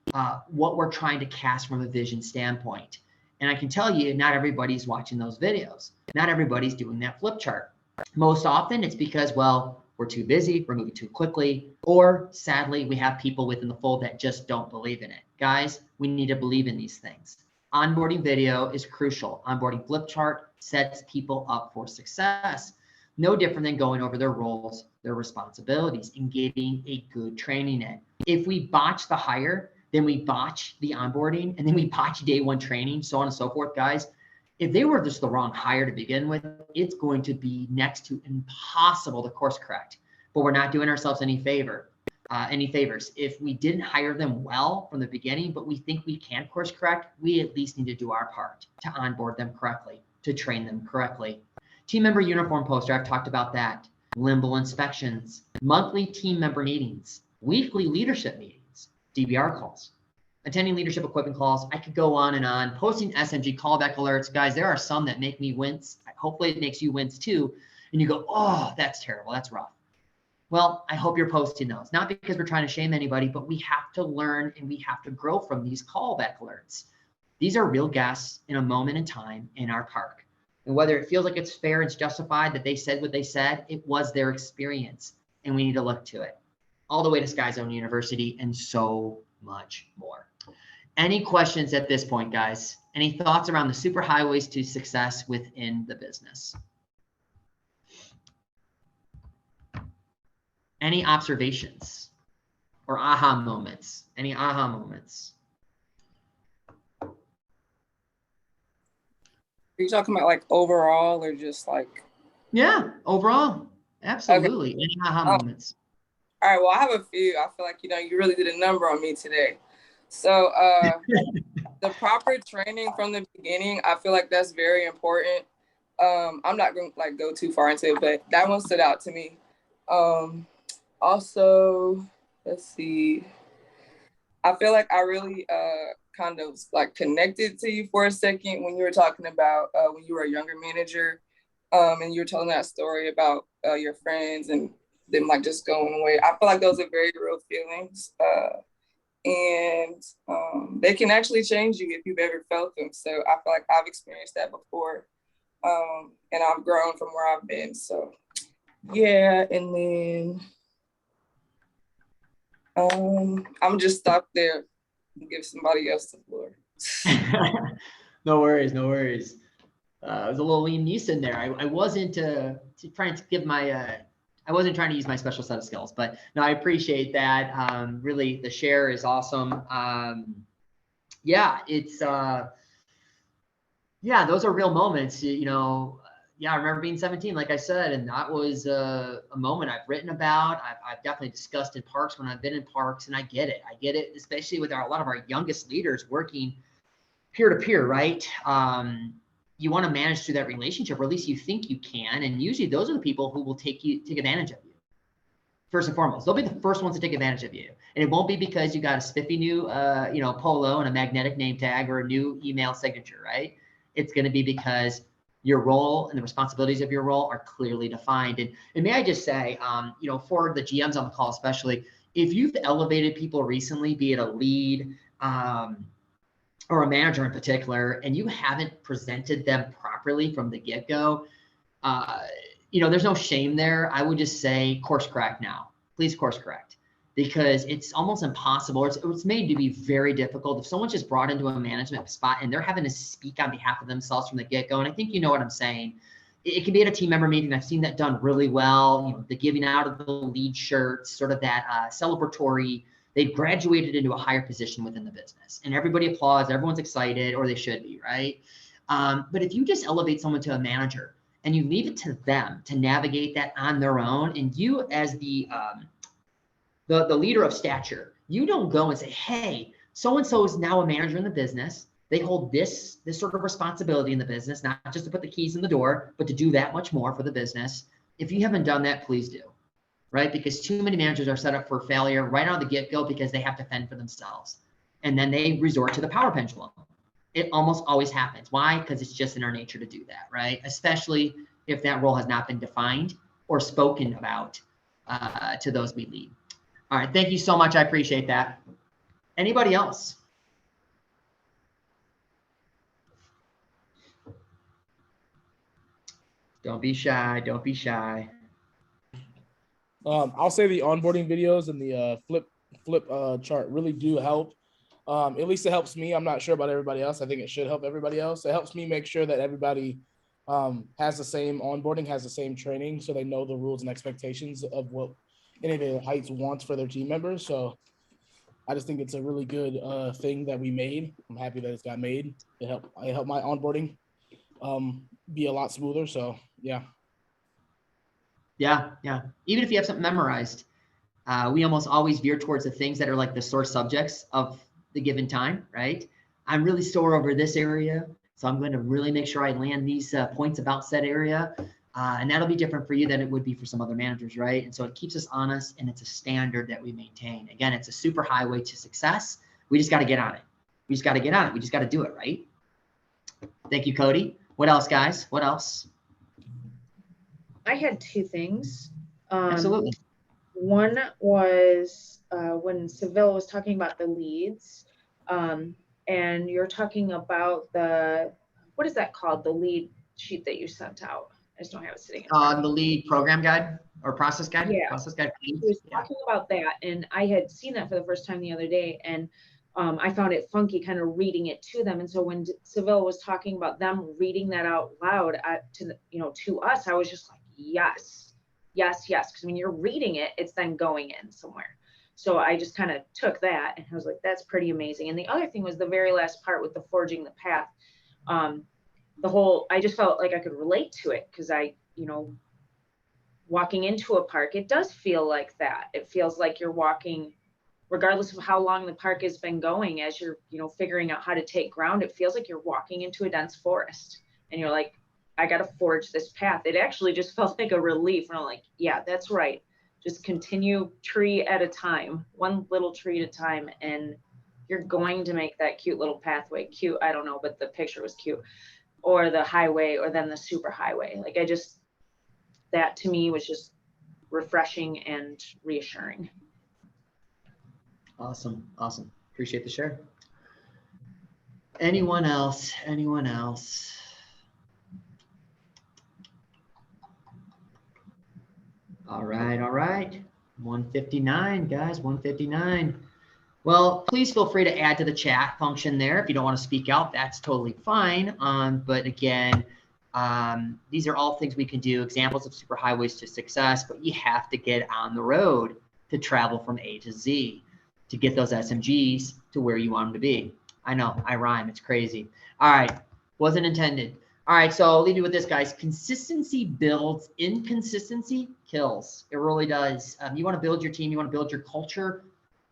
what we're trying to cast from a vision standpoint. And I can tell you, not everybody's watching those videos. Not everybody's doing that flip chart. Most often it's because, well, we're too busy, we're moving too quickly, or sadly, we have people within the fold that just don't believe in it. Guys, we need to believe in these things. Onboarding video is crucial. Onboarding flip chart sets people up for success. No different than going over their roles, their responsibilities, and getting a good training in. If we botch the hire, then we botch the onboarding, and then we botch day one training, so on and so forth, guys. If they were just the wrong hire to begin with, it's going to be next to impossible to course correct. But we're not doing ourselves any favors. If we didn't hire them well from the beginning, but we think we can course correct, we at least need to do our part to onboard them correctly, to train them correctly. Team member uniform poster, I've talked about that. Limbo inspections, monthly team member meetings, weekly leadership meetings, DBR calls, attending leadership equipment calls. I could go on and on. Posting SMG callback alerts. Guys, there are some that make me wince. Hopefully it makes you wince too. And you go, oh, that's terrible. That's rough. Well, I hope you're posting those. Not because we're trying to shame anybody, but we have to learn and we have to grow from these callback alerts. These are real guests in a moment in time in our park. And whether it feels like it's fair and it's justified that they said what they said, it was their experience. And we need to look to it. All the way to Sky Zone University and so much more. Any questions at this point, guys? Any thoughts around the super highways to success within the business? Any observations or aha moments? Any aha moments? Are you talking about like overall or just like? Yeah, overall. Absolutely. Okay. Any aha moments? All right, well, I have a few. I feel like, you really did a number on me today. So the proper training from the beginning, I feel like that's very important. I'm not going to go too far into it, but that one stood out to me. Also, let's see. I feel like I really kind of connected to you for a second when you were talking about when you were a younger manager and you were telling that story about your friends and them just going away. I feel like those are very real feelings. And they can actually change you if you've ever felt them. So I feel like I've experienced that before. And I've grown from where I've been. So yeah, and then I'm just stop there and give somebody else the floor. No worries, no worries. It was a little Liam Neeson there. I wasn't trying to give my I wasn't trying to use my special set of skills, but no, I appreciate that. Really, the share is awesome. Yeah, it's yeah, those are real moments. Yeah, I remember being 17, like I said, and that was a moment I've written about. I've definitely discussed in parks when I've been in parks, and I get it. I get it, especially with a lot of our youngest leaders working peer to peer, right? You want to manage through that relationship, or at least you think you can. And usually those are the people who will take advantage of you. First and foremost, they'll be the first ones to take advantage of you. And it won't be because you got a spiffy new, polo and a magnetic name tag or a new email signature, right? It's going to be because your role and the responsibilities of your role are clearly defined. And may I just say, for the GMs on the call, especially if you've elevated people recently, be it a lead, or a manager in particular, and you haven't presented them properly from the get-go, there's no shame there. I would just say course correct now. Please course correct, because it's almost impossible. It's made to be very difficult. If someone's just brought into a management spot and they're having to speak on behalf of themselves from the get-go, and I think you know what I'm saying. It can be at a team member meeting. I've seen that done really well. The giving out of the lead shirts, sort of that celebratory. They've graduated into a higher position within the business, and everybody applauds. Everyone's excited, or they should be, right? But if you just elevate someone to a manager and you leave it to them to navigate that on their own, and you as the leader of stature, you don't go and say, hey, so-and-so is now a manager in the business. They hold this sort of responsibility in the business, not just to put the keys in the door, but to do that much more for the business. If you haven't done that, please do, right? Because too many managers are set up for failure right out of the get-go because they have to fend for themselves. And then they resort to the power pendulum. It almost always happens. Why? Because it's just in our nature to do that, right? Especially if that role has not been defined or spoken about to those we lead. All right, thank you so much. I appreciate that. Anybody else? Don't be shy. Don't be shy. I'll say the onboarding videos and the flip chart really do help. At least it helps me. I'm not sure about everybody else. I think it should help everybody else. It helps me make sure that everybody has the same onboarding, has the same training, so they know the rules and expectations of what Innovative Heights wants for their team members. So I just think it's a really good thing that we made. I'm happy that it's got made. It helped my onboarding be a lot smoother. So yeah. Yeah. Even if you have something memorized, we almost always veer towards the things that are like the sore subjects of the given time, right? I'm really sore over this area, so I'm going to really make sure I land these points about said area. And that'll be different for you than it would be for some other managers, right? And so it keeps us honest, and it's a standard that we maintain. Again, it's a super highway to success. We just got to get on it. We just got to get on it. We just got to do it, right? Thank you, Cody. What else, guys? What else? I had two things. Absolutely. One was when Seville was talking about the leads, and you're talking about what is that called? The lead sheet that you sent out. I just don't have it sitting in front of me. The lead program guide or process guide? Yeah. Process guide. He was talking about that, and I had seen that for the first time the other day, and I found it funky kind of reading it to them. And so when Seville was talking about them reading that out loud to us, I was just like, yes. Because when you're reading it, it's then going in somewhere. So I just kind of took that and I was like, that's pretty amazing. And the other thing was the very last part with the forging the path. I just felt like I could relate to it because walking into a park, it does feel like that. It feels like you're walking, regardless of how long the park has been going, as you're, figuring out how to take ground, it feels like you're walking into a dense forest and you're like, I got to forge this path. It actually just felt like a relief. And I'm like, yeah, that's right. Just continue tree at a time, one little tree at a time. And you're going to make that cute little pathway cute. I don't know, but the picture was cute. Or the highway, or then the super highway. Like that to me was just refreshing and reassuring. Awesome. Appreciate the share. Anyone else? All right. 159, guys, 159. Well, please feel free to add to the chat function there. If you don't want to speak out, that's totally fine. But again, these are all things we can do, examples of superhighways to success, but you have to get on the road to travel from A to Z to get those SMGs to where you want them to be. I know, I rhyme, it's crazy. All right, wasn't intended. All right, so I'll leave you with this, guys. Consistency builds, inconsistency kills. It really does. You want to build your team, you want to build your culture.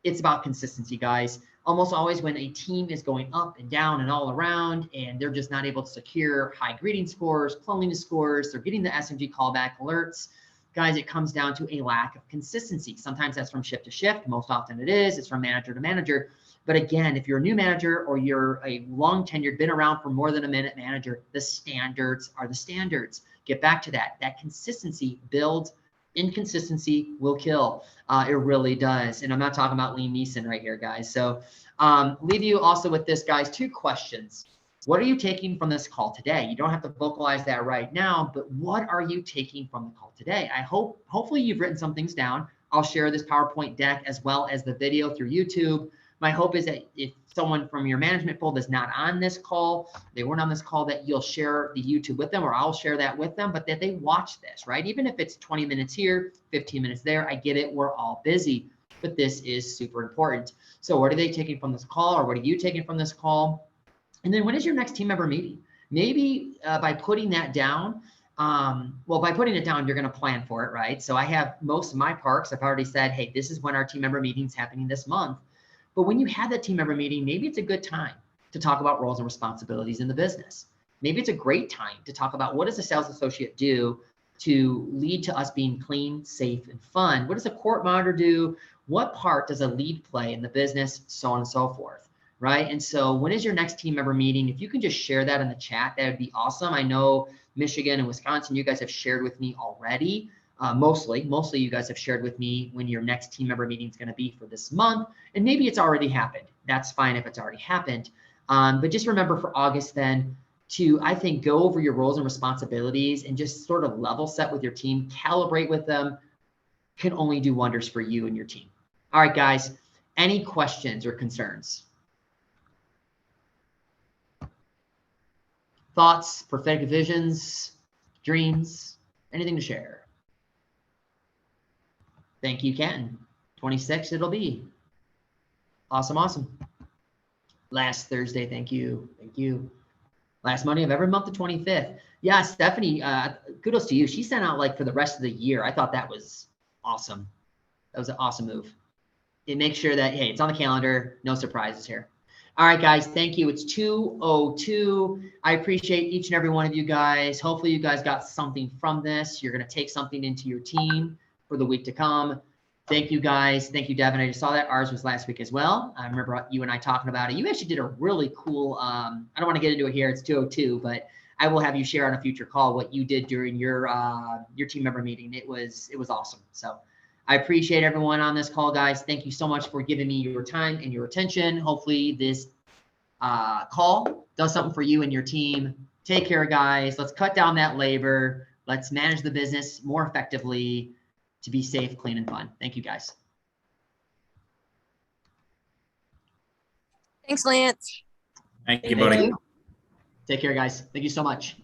It's about consistency, guys. Almost always when a team is going up and down and all around and they're just not able to secure high greeting scores, cleanliness scores, they're getting the SMG callback alerts. Guys, it comes down to a lack of consistency. Sometimes that's from shift to shift. Most often it's from manager to manager. But again, if you're a new manager or you're a long tenured, been around for more than a minute manager, the standards are the standards. Get back to that. That consistency builds inconsistency will kill. It really does. And I'm not talking about Liam Neeson right here, guys. So leave you also with this, guys, 2 questions. What are you taking from this call today? You don't have to vocalize that right now, but what are you taking from the call today? Hopefully you've written some things down. I'll share this PowerPoint deck as well as the video through YouTube. My hope is that if someone from your management fold is not on this call, they weren't on this call, that you'll share the YouTube with them, or I'll share that with them, but that they watch this, right? Even if it's 20 minutes here, 15 minutes there, I get it, we're all busy, but this is super important. So what are they taking from this call, or what are you taking from this call? And then when is your next team member meeting? Maybe by putting that down, by putting it down, you're going to plan for it, right? So I have most of my parks, I've already said, hey, this is when our team member meeting's happening this month. But when you have that team member meeting, maybe it's a good time to talk about roles and responsibilities in the business. Maybe it's a great time to talk about what does a sales associate do to lead to us being clean, safe, and fun? What does a court monitor do? What part does a lead play in the business? So on and so forth, right? And so when is your next team member meeting? If you can just share that in the chat, that would be awesome. I know Michigan and Wisconsin, you guys have shared with me already. Mostly you guys have shared with me when your next team member meeting is going to be for this month, and maybe it's already happened. That's fine if it's already happened. But just remember for August then to, I think, go over your roles and responsibilities and just sort of level set with your team, calibrate with them, can only do wonders for you and your team. All right, guys, any questions or concerns? Thoughts, prophetic visions, dreams, anything to share? Thank you, Ken. 26 it'll be. Awesome. Last Thursday, thank you. Last Monday of every month, the 25th. Yeah, Stephanie, kudos to you. She sent out like for the rest of the year. I thought that was awesome. That was an awesome move. It makes sure that, hey, it's on the calendar. No surprises here. All right, guys, thank you. It's 2:02. I appreciate each and every one of you guys. Hopefully you guys got something from this. You're going to take something into your team for the week to come. Thank you, guys. Thank you, Devin. I just saw that ours was last week as well. I remember you and I talking about it. You actually did a really cool, I don't want to get into it here. It's 2:02, but I will have you share on a future call what you did during your team member meeting. It was awesome. So I appreciate everyone on this call, guys. Thank you so much for giving me your time and your attention. Hopefully this call does something for you and your team. Take care, guys. Let's cut down that labor. Let's manage the business more effectively to be safe, clean, and fun. Thank you, guys. Thanks, Lance. Thank you, buddy. Take care, guys. Thank you so much.